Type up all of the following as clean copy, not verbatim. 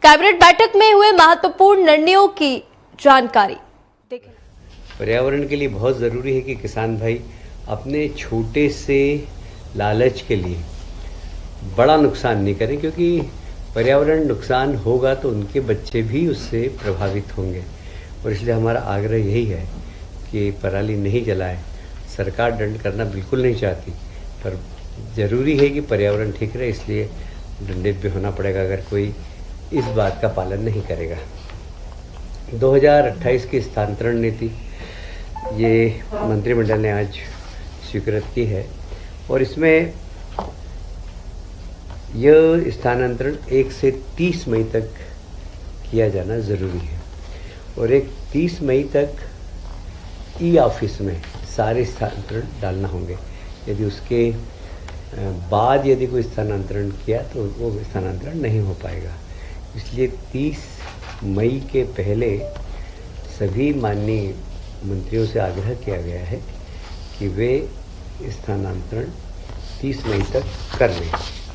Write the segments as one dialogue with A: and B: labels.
A: Cabinet बैठक में हुए महत्वपूर्ण निर्णयों की जानकारी देखें।
B: पर्यावरण के लिए बहुत ज़रूरी है कि किसान भाई अपने छोटे से लालच के लिए बड़ा नुकसान नहीं करें, क्योंकि पर्यावरण नुकसान होगा तो उनके बच्चे भी उससे प्रभावित होंगे। और इसलिए हमारा आग्रह यही है कि पराली नहीं जलाएं। सरकार दंड करना बिल्कुल नहीं चाहती, पर ज़रूरी है कि पर्यावरण ठीक रहे, इसलिए दंडित भी होना पड़ेगा अगर कोई इस बात का पालन नहीं करेगा। 2028 की स्थानांतरण नीति ये मंत्रिमंडल ने आज स्वीकृत की है और इसमें यह स्थानांतरण 1 से 30 मई तक किया जाना ज़रूरी है और 30 मई तक ई ऑफिस में सारे स्थानांतरण डालना होंगे। यदि उसके बाद यदि कोई स्थानांतरण किया तो वो स्थानांतरण नहीं हो पाएगा। इसलिए 30 मई के पहले सभी माननीय मंत्रियों से आग्रह किया गया है कि वे स्थानांतरण 30 मई तक कर लें।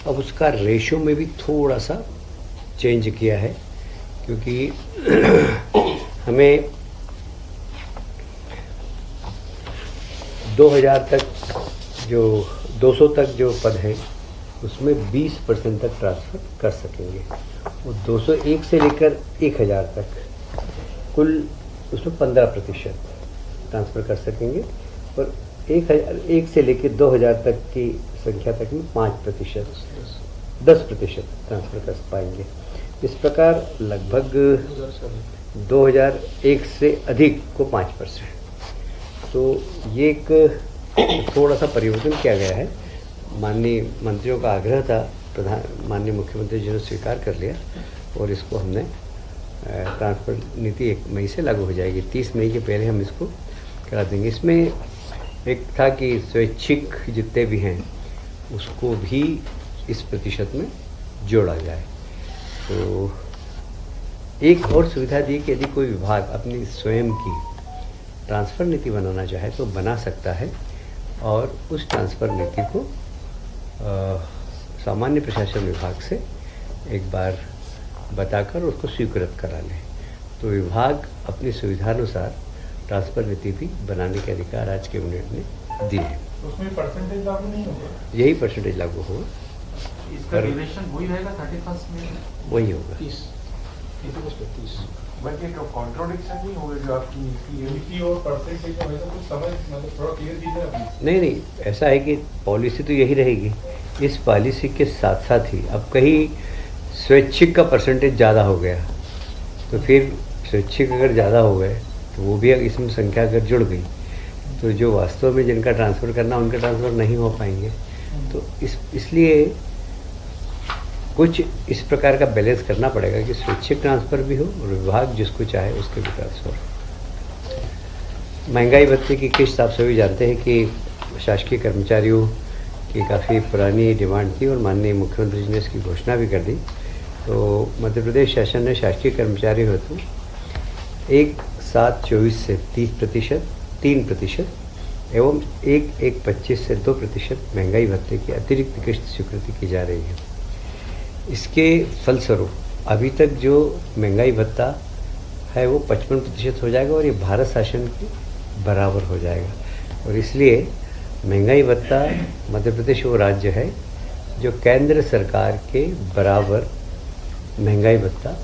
B: अब उसका रेशो में भी थोड़ा सा चेंज किया है, क्योंकि हमें 2000 तक जो 200 तक जो पद हैं उसमें 20% तक ट्रांसफ़र कर सकेंगे। वो 201 से लेकर 1000 तक कुल उसमें 15% ट्रांसफ़र कर सकेंगे और 1001 से लेकर 2000 तक की संख्या तक में 10% ट्रांसफ़र कर पाएंगे। इस प्रकार लगभग 2001 से अधिक को 5%। तो ये एक थोड़ा सा परिवर्तन किया गया है। माननीय मंत्रियों का आग्रह था, माननीय मुख्यमंत्री जी ने स्वीकार कर लिया और इसको हमने ट्रांसफर नीति 1 मई से लागू हो जाएगी। 30 मई के पहले हम इसको करा देंगे। इसमें एक था कि स्वैच्छिक जितने भी हैं उसको भी इस प्रतिशत में जोड़ा जाए। तो एक और सुविधा दी कि यदि कोई विभाग अपनी स्वयं की ट्रांसफ़र नीति बनाना चाहे तो बना सकता है और उस ट्रांसफ़र नीति को सामान्य प्रशासन विभाग से एक बार बताकर उसको स्वीकृत करा लें। तो विभाग अपनी सुविधानुसार ट्रांसफ़र नीति भी बनाने के अधिकार आज के कैबिनेट ने दिए हैं।
C: उसमें परसेंटेज लागू नहीं होगा?
B: यही परसेंटेज लागू होगा।
C: इसका ड्यूरेशन वही रहेगा 31 में?
B: वही होगा।
C: 30 बल्कि कॉन्ट्रोडिक्शन नहीं होगा जो आपकी नीति और परसेंटेज में वैसा कुछ समझ मतलब थोड़ा क्लियर कीजिए।
B: नहीं, ऐसा है कि पॉलिसी तो यही रहेगी। इस पॉलिसी के साथ साथ ही अब कहीं स्वैच्छिक का परसेंटेज ज़्यादा हो गया तो फिर स्वैच्छिक अगर ज़्यादा हो गए तो वो भी इसमें संख्या अगर जुड़ गई तो जो वास्तव में जिनका ट्रांसफ़र करना उनका ट्रांसफ़र नहीं हो पाएंगे। तो इसलिए कुछ इस प्रकार का बैलेंस करना पड़ेगा कि स्वैच्छिक ट्रांसफ़र भी हो और विभाग जिसको चाहे उसके भी ट्रांसफ़र हो। महंगाई भत्ते की किस्त आप सभी जानते हैं कि शासकीय कर्मचारियों की काफ़ी पुरानी डिमांड थी और माननीय मुख्यमंत्री जी ने इसकी घोषणा भी कर दी। तो मध्य प्रदेश शासन ने शासकीय कर्मचारियों हेतु 1/7/24 से 30%, 3% एवं 1/1/25 से 2% महंगाई भत्ते की अतिरिक्त किस्त स्वीकृति की जा रही है। इसके फलस्वरूप अभी तक जो महंगाई भत्ता है वो 55% हो जाएगा और ये भारत शासन के बराबर हो जाएगा। और इसलिए महंगाई भत्ता मध्य प्रदेश वो राज्य है जो केंद्र सरकार के बराबर महंगाई भत्ता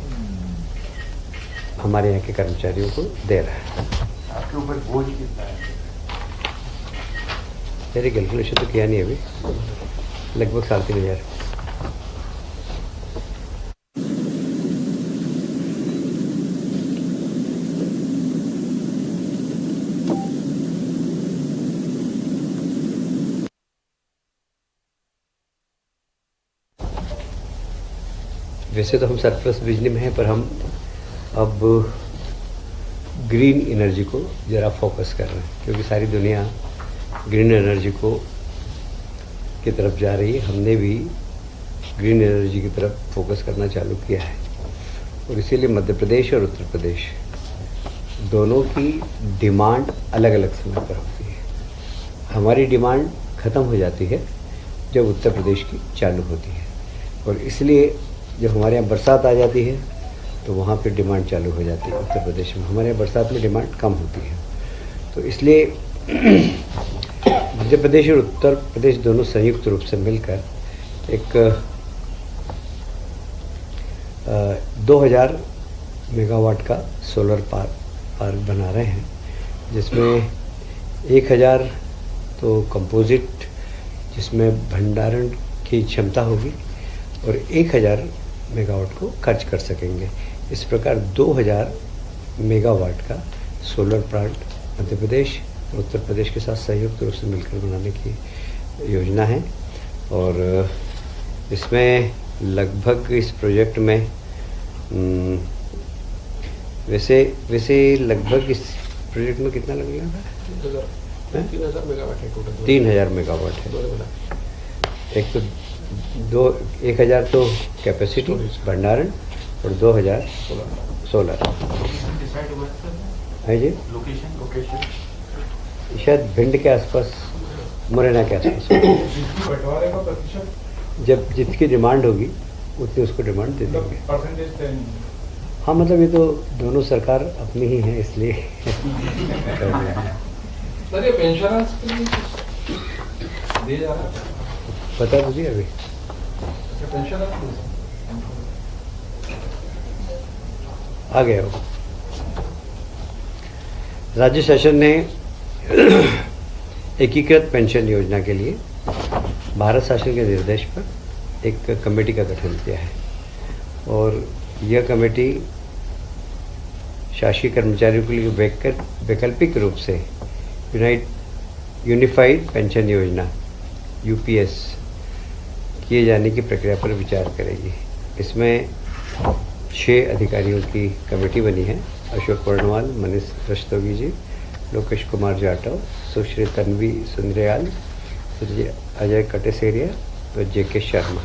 B: हमारे यहाँ के कर्मचारियों को दे रहा है।
C: आपके ऊपर बोझ कितना है?
B: मेरी कैलकुलेशन तो किया नहीं अभी, लगभग 3,500। वैसे तो हम सरप्लस बिजली में हैं, पर हम अब ग्रीन एनर्जी को ज़रा फोकस कर रहे हैं, क्योंकि सारी दुनिया ग्रीन एनर्जी को की तरफ जा रही है। हमने भी ग्रीन एनर्जी की तरफ फोकस करना चालू किया है और इसीलिए मध्य प्रदेश और उत्तर प्रदेश दोनों की डिमांड अलग अलग समय पर होती है। हमारी डिमांड ख़त्म हो जाती है जब उत्तर प्रदेश की चालू होती है और इसलिए जब हमारे यहाँ बरसात आ जाती है तो वहाँ पे डिमांड चालू हो जाती है उत्तर प्रदेश में। हमारे यहाँ बरसात में डिमांड कम होती है, तो इसलिए मध्य प्रदेश और उत्तर प्रदेश दोनों संयुक्त रूप से मिलकर एक 2000 मेगावाट का सोलर पार्क बना रहे हैं, जिसमें 1000 तो कंपोजिट, जिसमें भंडारण की क्षमता होगी, और 1000 मेगावाट को खर्च कर सकेंगे। इस प्रकार 2000 मेगावाट का सोलर प्लांट मध्य प्रदेश और उत्तर प्रदेश के साथ संयुक्त रूप से मिलकर बनाने की योजना है। और इसमें लगभग इस प्रोजेक्ट में वैसे लगभग इस प्रोजेक्ट में कितना लगेगा?
C: 3000 मेगावाट है टोटल।
B: 3000 मेगावाट है। एक तो 1000 तो कैपेसिटी भंडारण और 2000 सोलर है जी।
C: लोकेशन
B: शायद भिंड के आसपास, मुरैना के आसपास।
C: बंटवारे का प्रतिशत
B: जब जितकी डिमांड होगी उतनी उसको डिमांड दे देंगे।
C: परसेंटेज
B: हाँ, मतलब ये तो दोनों सरकार अपनी ही है, इसलिए
C: सर ये पेंशनर्स के लिए कुछ दिया जा रहा है?
B: बता दीजिए अभी।
C: पेंशनर्स
B: आ गया हो। राज्य शासन ने एकीकृत पेंशन योजना के लिए भारत शासन के निर्देश पर एक कमेटी का गठन किया है, और यह कमेटी शासकीय कर्मचारियों के लिए वैकल्पिक रूप से यूनिफाइड पेंशन योजना यूपीएस किए जाने की प्रक्रिया पर विचार करेगी। इसमें 6 अधिकारियों की कमेटी बनी है। अशोक वर्णवाल, मनीष रस्तोगी जी, लोकेश कुमार जाटव, सुश्री तन्वी सुंदरयाल, अजय कटेसेरिया और जेके शर्मा।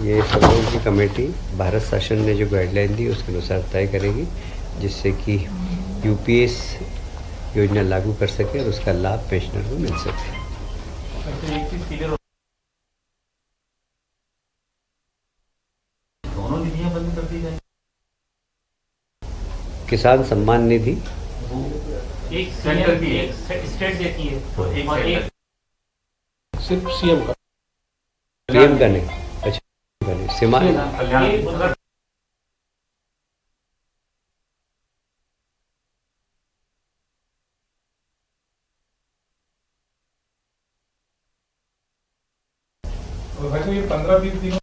B: ये सब लोगों की कमेटी भारत शासन ने जो गाइडलाइन दी उसके अनुसार तय करेगी, जिससे कि यूपीएस योजना लागू कर सके और उसका लाभ पेंशनर को मिल सके।
C: एक चीज क्लियर, दोनों निधियां बंद कर दी जाएंगी।
B: किसान सम्मान निधि
D: एक सेंटर की, एक स्टेट देती है और एक
C: सिर्फ सीएम का,
B: पीएम का नहीं। अच्छा, का नहीं, सीमा
D: कल्याण
C: वैसे ये 15-20 दिनों